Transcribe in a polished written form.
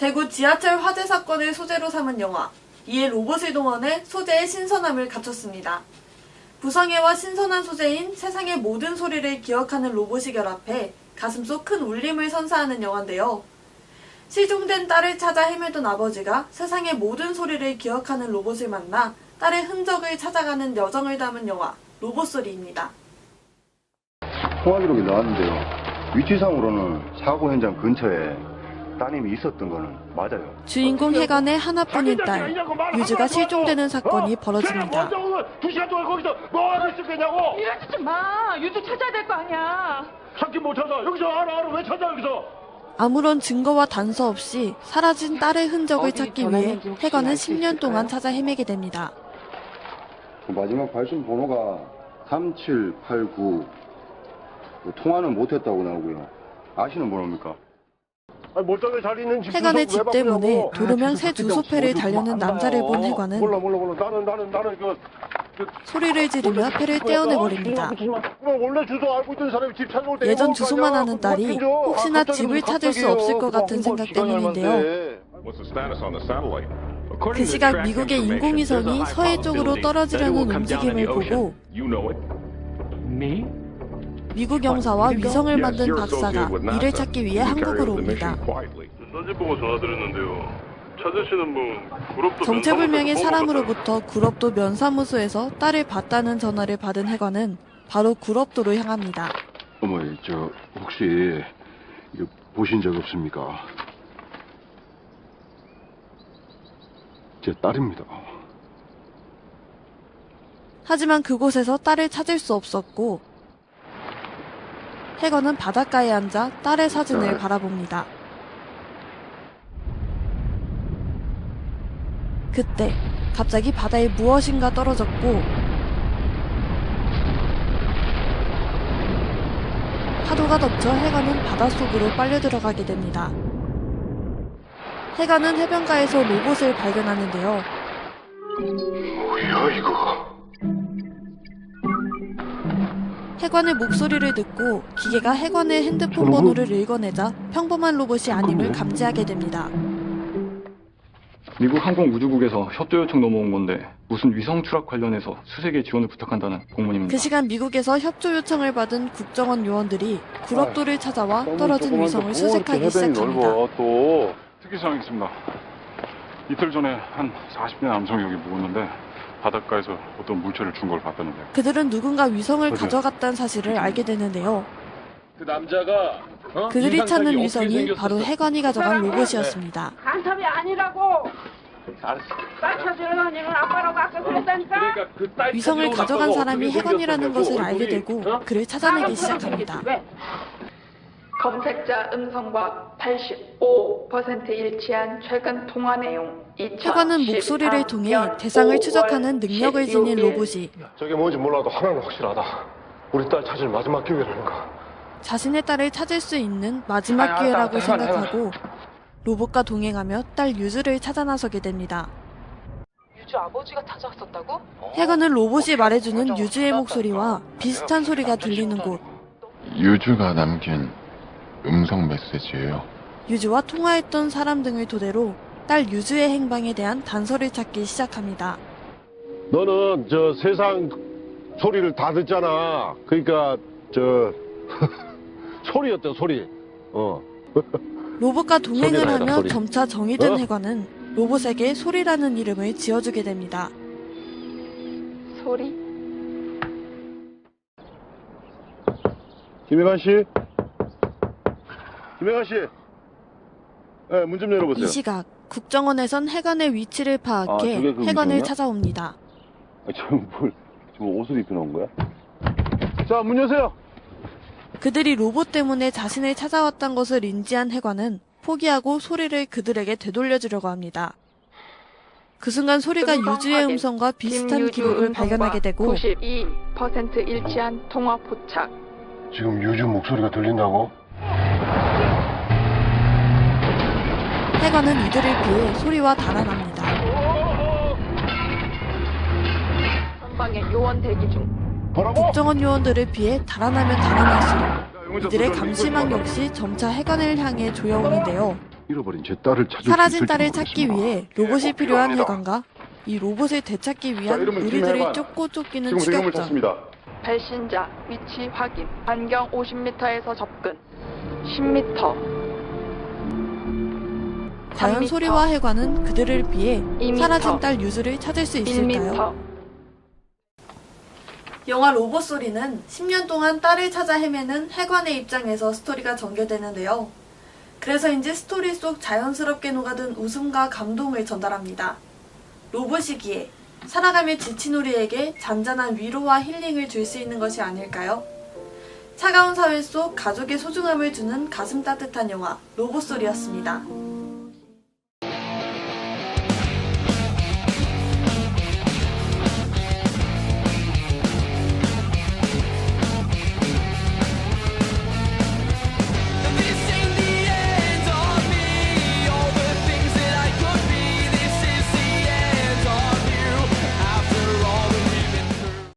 대구 지하철 화재 사건을 소재로 삼은 영화, 이에 로봇을 동원해 소재의 신선함을 갖췄습니다. 부성애와 신선한 소재인 세상의 모든 소리를 기억하는 로봇이 결합해 가슴속 큰 울림을 선사하는 영화인데요. 실종된 딸을 찾아 헤매던 아버지가 세상의 모든 소리를 기억하는 로봇을 만나 딸의 흔적을 찾아가는 여정을 담은 영화, 로봇소리입니다. 통화 기록이 나왔는데요. 위치상으로는 사고 현장 근처에 따님이 있었던 거는 맞아요. 주인공 해관의 하나뿐인 딸, 유주가 실종되는 사건이 벌어집니다. 2시간 동안 거기서 뭐 하고 있을 거냐고! 이러지 마! 유주 찾아야 될 거 아니야! 찾긴 못 찾아! 여기서 알아! 왜 찾아 여기서! 아무런 증거와 단서 없이 사라진 딸의 흔적을 찾기 위해 해관은 10년 동안 찾아 헤매게 됩니다. 그 마지막 발신 번호가 3789. 통화는 못했다고 나오고요. 아시는 번호입니까? 아니, 멀쩡하게 잘 있는 집 해관의 주소 왜 집 때문에 바꾸냐고. 도로명 새 주소패를 달려는 남자를 본 해관은 몰라 나는 소리를 지르며 패를 떼어내버립니다. 원래 주소 알고 있던 사람이 집 찾아올 때 예전 주소만 아는 딸이 혹시나 집을 찾을 수 없을 것 같은 생각 때문인데요. 그 시각 미국의 인공위성이 서해 쪽으로 떨어지려는 움직임을 보고 미국 영사와 위성을 만든 박사가 이를 찾기 위해 한국으로 옵니다. 사진 보고 전화드렸는데요. 찾으시는 분 구럽도 정체불명의 사람으로부터 구럽도 면사무소에서 딸을 봤다는 전화를 받은 해관은 바로 구럽도로 향합니다. 어머니, 혹시 이거 보신 적 없습니까? 제 딸입니다. 하지만 그곳에서 딸을 찾을 수 없었고 해관은 바닷가에 앉아 딸의 사진을 바라봅니다. 그때 갑자기 바다에 무엇인가 떨어졌고 파도가 덮쳐 해관은 바닷속으로 빨려 들어가게 됩니다. 해관은 해변가에서 로봇을 발견하는데요. 뭐야 이거? 해관의 목소리를 듣고 기계가 해관의 핸드폰 번호를 읽어내자 평범한 로봇이 아님을 감지하게 됩니다. 미국 항공우주국에서 협조 요청 넘어온 건데 무슨 위성 추락 관련해서 수색에 지원을 부탁한다는 공문입니다. 그 시간 미국에서 협조 요청을 받은 국정원 요원들이 구럽도를 찾아와 떨어진 위성을 수색하기 시작합니다. 특이사항이 있습니다. 이틀 전에 한 40대 남성이 여기 묵었는데 바닷가에서 어떤 물체를 준 걸 봤다는데요. 그들은 누군가 위성을 가져갔다는 사실을 알게 되는데요. 그 남자가 그들이 찾는 위성이 바로 해관이 가져간 로봇이었습니다. 간첩이 아니라고! 딸 찾으러 니는 아빠라고 아까 그랬다니까? 위성을 가져간 사람이 해관이라는 것을 알게 되고 그를 찾아내기 시작합니다. 왜? 검색자 음성과 85% 일치한 최근 통화 내용. 해관은 목소리를 통해 대상을 추적하는 능력을 지닌 로봇이 저게 뭔지 몰라도 하나는 확실하다. 우리 딸 찾을 마지막 기회라는 거. 자신의 딸을 찾을 수 있는 마지막 기회라고 생각하고 로봇과 동행하며 딸 유주를 찾아 나서게 됩니다. 유주 아버지가 찾아왔었다고? 해관은 로봇이 말해주는 유주의 목소리와 비슷한 소리가 들리는 곳. 유주가 남긴 음성 메시지예요. 유주와 통화했던 사람 등을 토대로 딸 유주의 행방에 대한 단서를 찾기 시작합니다. 너는 저 세상 소리를 다 듣잖아. 그러니까 소리였죠, 소리. 로봇과 동행을 소리가 아니라 하며 소리. 점차 정이 든 해관은 로봇에게 소리라는 이름을 지어주게 됩니다. 소리. 김혜관 씨? 김혜관 씨? 네, 문 좀 열어보세요. 이 시각 국정원에선 해관의 위치를 파악해 저게 그 해관을 위성이야? 찾아옵니다. 지금 옷을 입혀 놓은 거야? 자, 문 여세요. 그들이 로봇 때문에 자신을 찾아왔던 것을 인지한 해관은 포기하고 소리를 그들에게 되돌려주려고 합니다. 그 순간 소리가 유주의 음성과 비슷한 기록을 발견하게 되고 92% 일치한 통화 포착. 지금 유주 목소리가 들린다고? 해관은 이들을 피해 소리와 달아납니다. 전방에 요원 대기 중. 뭐라고? 국정원 요원들을 피해 달아나면 달아날수록 이들의 감시망 역시 점차 해관을 향해 조여오는데요. 잃어버린 제 딸을 찾을 수 사라진 있을지 딸을 찾기 모르겠습니다. 위해 로봇이 꼭 필요한 필요합니다. 해관과 이 로봇을 되찾기 위한 이름은 우리들을 김해관. 쫓고 쫓기는 지금 등용물 추격전. 찾습니다. 배신자 위치 확인. 반경 50m에서 접근. 10m. 과연 3m. 소리와 해관은 그들을 피해 2m. 사라진 딸 유주를 찾을 수 있을까요? 1m. 영화 로봇 소리는 10년 동안 딸을 찾아 헤매는 해관의 입장에서 스토리가 전개되는데요. 그래서인지 스토리 속 자연스럽게 녹아든 웃음과 감동을 전달합니다. 로봇이기에 살아가며 지친 우리에게 잔잔한 위로와 힐링을 줄 수 있는 것이 아닐까요? 차가운 사회 속 가족의 소중함을 주는 가슴 따뜻한 영화 로봇 소리였습니다.